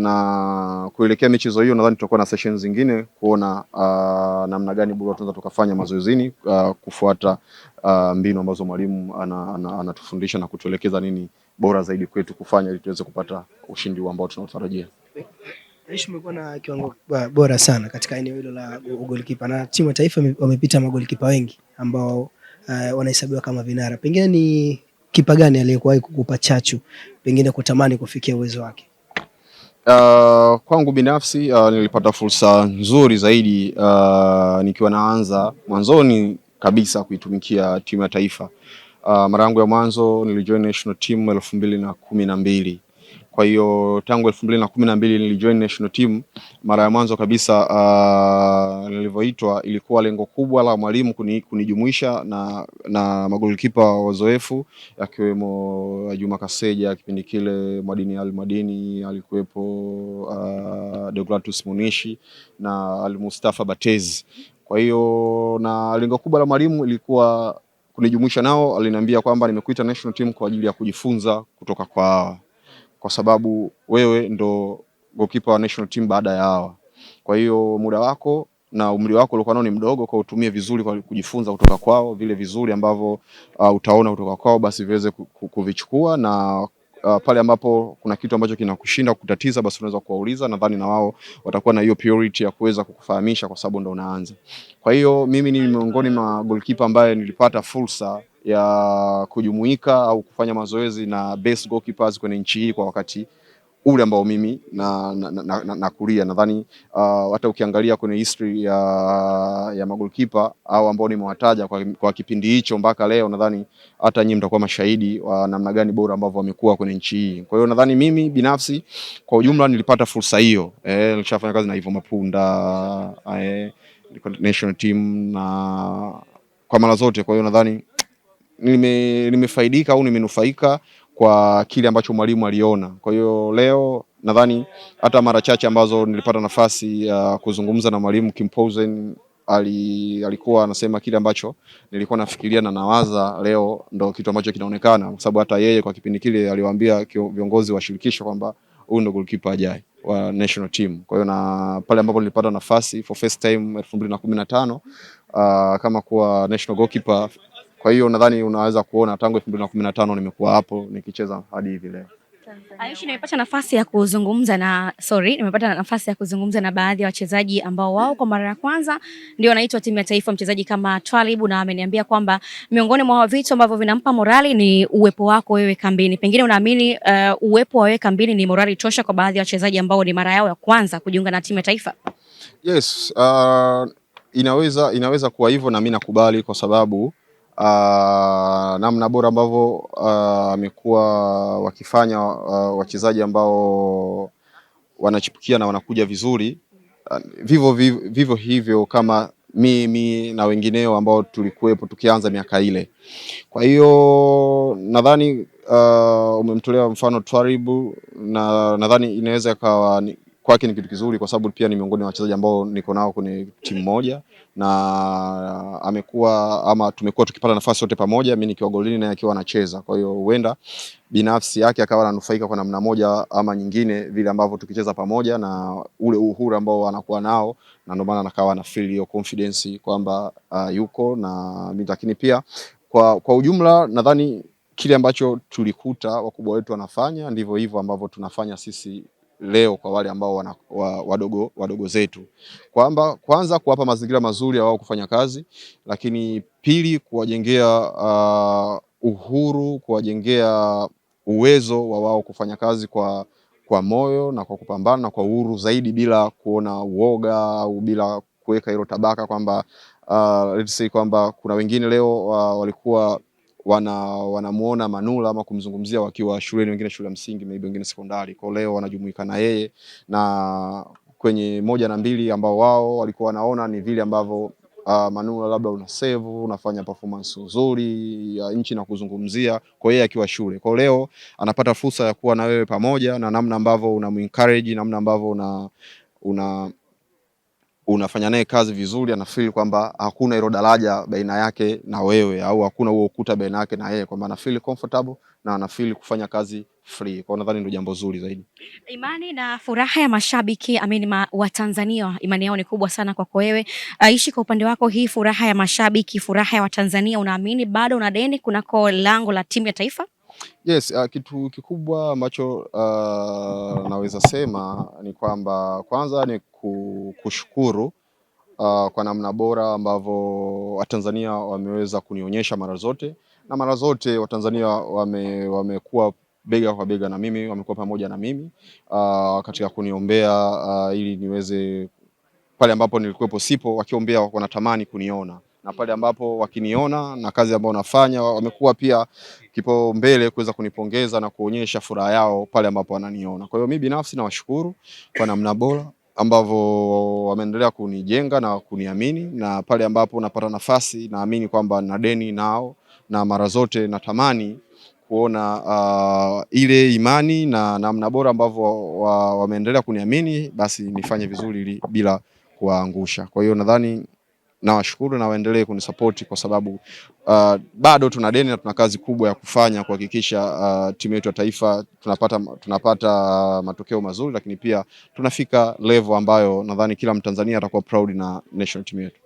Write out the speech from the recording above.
na kuelekea michezo hiyo nadhani tutakuwa na sessions zingine kuona namna gani bora tunaweza tukafanya mazoezini kufuata mbinu ambazo mwalimu anatufundisha na kutuelekeza nini bora zaidi kwetu kufanya ili tuweze kupata ushindi ambao tunaotarajia. Aishi umekuwa na kiwango bora sana katika eneo hilo la goalkeeper na timu ya taifa wamepita magolikipa wengi ambao wanahesabiwa kama vinara. Pengine ni kipa gani aliyekuwahi kukupa chachu pengine kutamani kufikia uwezo wake? Kwangu binafsi nilipata fursa nzuri zaidi nikiwa naanza mwanzoni kabisa kuitumikia timu ya taifa. Mara yangu ya mwanzo nilijoin national team 2012. Kwa hiyo tangu 2012 nilijoin national team. Mara ya mwanzo kabisa nilivyoitwa ilikuwa lengo kubwa la mwalimu kunijumuisha na magolikipa wazoefu akiwemo Juma Kaseja kipindi kile, Madini alikuwepo, Deogratus Munishi na Ali Mustafa Batezi. Kwa hiyo na lengo kubwa la mwalimu ilikuwa kunijumuisha nao. Aliniambia kwamba nimekuita national team kwa ajili ya kujifunza kutoka kwa hawa, kwa sababu wewe ndo goalkeeper wa national team baada ya hawa. Kwa hiyo muda wako na umri wako ulikuwa nao ni mdogo, kwa utumie vizuri kwa kujifunza kutoka kwao, vile vizuri ambavyo utaona kutoka kwao basi viweze kuvichukua, na pale ambapo kuna kitu ambacho kinakushinda kutatiza basi unaweza kuwauliza. Nadhani na wao watakuwa na hiyo priority ya kuweza kukufahamisha kwa sababu ndo unaanza. Kwa hiyo mimi ni miongoni mwa goalkeeper ambaye nilipata fursa ya kujumuika au kufanya mazoezi na best goalkeepers kwenye nchi hii kwa wakati ule ambao mimi na kulia. Nadhani hata ukiangalia kwenye history ya magolikipa au ambao nimewataja kwa kipindi hicho mpaka leo, nadhani hata nyinyi mtakuwa mashahidi wa namna gani bora ambavyo wamekuwa kwenye nchi hii. Kwa hiyo nadhani mimi binafsi kwa ujumla nilipata fursa hiyo. Nilishafanya kazi na Ivo Mapunda, national team na kwa mara zote. Kwa hiyo nadhani nimefaidika au nimenufaika kwa kile ambacho mwalimu aliona. Kwa hiyo leo nadhani hata mara chache ambazo nilipata nafasi ya kuzungumza na mwalimu Kimpozen, alikuwa anasema kile ambacho nilikuwa nafikiria na nawaza leo ndo kitu ambacho kinaonekana, kwa sababu hata yeye kwa kipindi kile aliwaambia viongozi wa shirikisho kwamba huyu ndo goalkeeper ajaye wa national team. Kwa hiyo na pale ambapo nilipata nafasi for first time 2015 kama kuwa national goalkeeper. Kwa hiyo nadhani unaweza kuona tangu 2015 nimekuwa hapo nikicheza hadi hivi leo. Aishi, nimepata nafasi ya kuzungumza na baadhi ya wachezaji ambao wao kwa mara ya kwanza ndio wanaitwa timu ya taifa, mchezaji kama Twalibu, na ameniambia kwamba miongoni mwa vitu ambavyo vinampa morali ni uwepo wako wewe kambini. Pengine unaamini uwepo wa wewe kambini ni morali tosha kwa baadhi ya wachezaji ambao ni mara yao ya kwanza kujiunga na timu ya taifa? Yes, inaweza kuwa hivyo na mimi nakubali, kwa sababu namna bora ambavyo amekuwa wakifanya wachezaji ambao wanachipukia na wanakuja vizuri, vivyo hivyo kama mimi na wengineo ambao tulikuwepo tukianza miaka ile. Kwa hiyo nadhani umemtolea mfano Twaribu, na nadhani inaweza kawa kwake ni kitu kizuri, kwa sababu pia ni miongoni mwa wachezaji ambao niko nao kwenye timu moja, na tumekuwa tukipata nafasi yote pamoja, mimi nikiwa golini na akiwa anacheza. Kwa hiyo huenda binafsi yake akawa ananufaika kwa namna moja ama nyingine vile ambavyo tukicheza pamoja, na ule uhuru ambao anakuwa nao, na ndio maana akawa na feel hiyo confidence kwamba yuko na mimi. Lakini pia kwa ujumla nadhani kile ambacho tulikuta wakubwa wetu wanafanya ndivyo hivyo ambavyo tunafanya sisi leo kwa wale ambao wadogo zetu, kwamba kwanza kuwapa mazingira mazuri ya wao kufanya kazi, lakini pili kuwajengea uhuru, kuwajengea uwezo wa wao kufanya kazi kwa moyo na kwa kupambana na kwa uhuru zaidi, bila kuona uoga au bila kuweka hilo tabaka kwamba let's say kwamba kuna wengine leo walikuwa wanamuona Manula ama kumzungumzia wakiwa shuleni, wengine shule ya msingi, maybe wengine sekondari. Kwa leo wanajumuika na yeye na kwenye 1 na 2 ambao wao walikuwa wanaona ni vile ambavyo Manula labda una save, unafanya performance nzuri ya nchi na kuzungumzia kwa yeye akiwa shule. Kwa leo anapata fursa ya kuwa na wewe pamoja, na namna ambavyo unamuencourage, namna ambavyo unafanya naye kazi vizuri, anafeel kwamba hakuna hilo daraja baina yake na wewe, au hakuna huo ukuta baina yake na yeye, kwamba anafeel comfortable na anafeel kufanya kazi free. Kwa nadhani ndio jambo zuri zaidi. Imani na furaha ya mashabiki wa Tanzania, imani yao ni kubwa sana kwako wewe. Aishi kwa upande wako, hii furaha ya mashabiki, furaha ya Watanzania, unaamini bado una deni kunako lango la timu ya taifa? Yes, kitu kikubwa ambacho naweza sema ni kwamba kwanza ni kushukuru kwa namna bora ambavyo Watanzania wameweza kunionyesha mara zote, na mara zote Watanzania wamekuwa bega kwa bega na mimi, wamekuwa pamoja na mimi katika kuniombea ili niweze, pale ambapo nilikuwepo sipo, wakiombea wanatamani kuniona, na pale ambapo wakiniona na kazi ambayo nafanya wamekuwa pia kipaumbele kuweza kunipongeza na kuonyesha furaha yao pale ambapo wananiona. Kwa hiyo mimi binafsi nawashukuru kwa namna bora ambavyo wameendelea kunijenga na kuniamini, na pale ambapo napata nafasi naamini kwamba na deni nao, na mara zote natamani kuona ile imani na namna bora ambavyo wameendelea kuniamini, basi nifanye vizuri bila kuwaangusha. Kwa hiyo nadhani nawashukuru na waendelee kunisupport, kwa sababu bado tuna deni na tuna kazi kubwa ya kufanya kuhakikisha timu yetu ya taifa tunapata matokeo mazuri, lakini pia tunafika level ambayo nadhani kila Mtanzania atakuwa proud na national team yetu.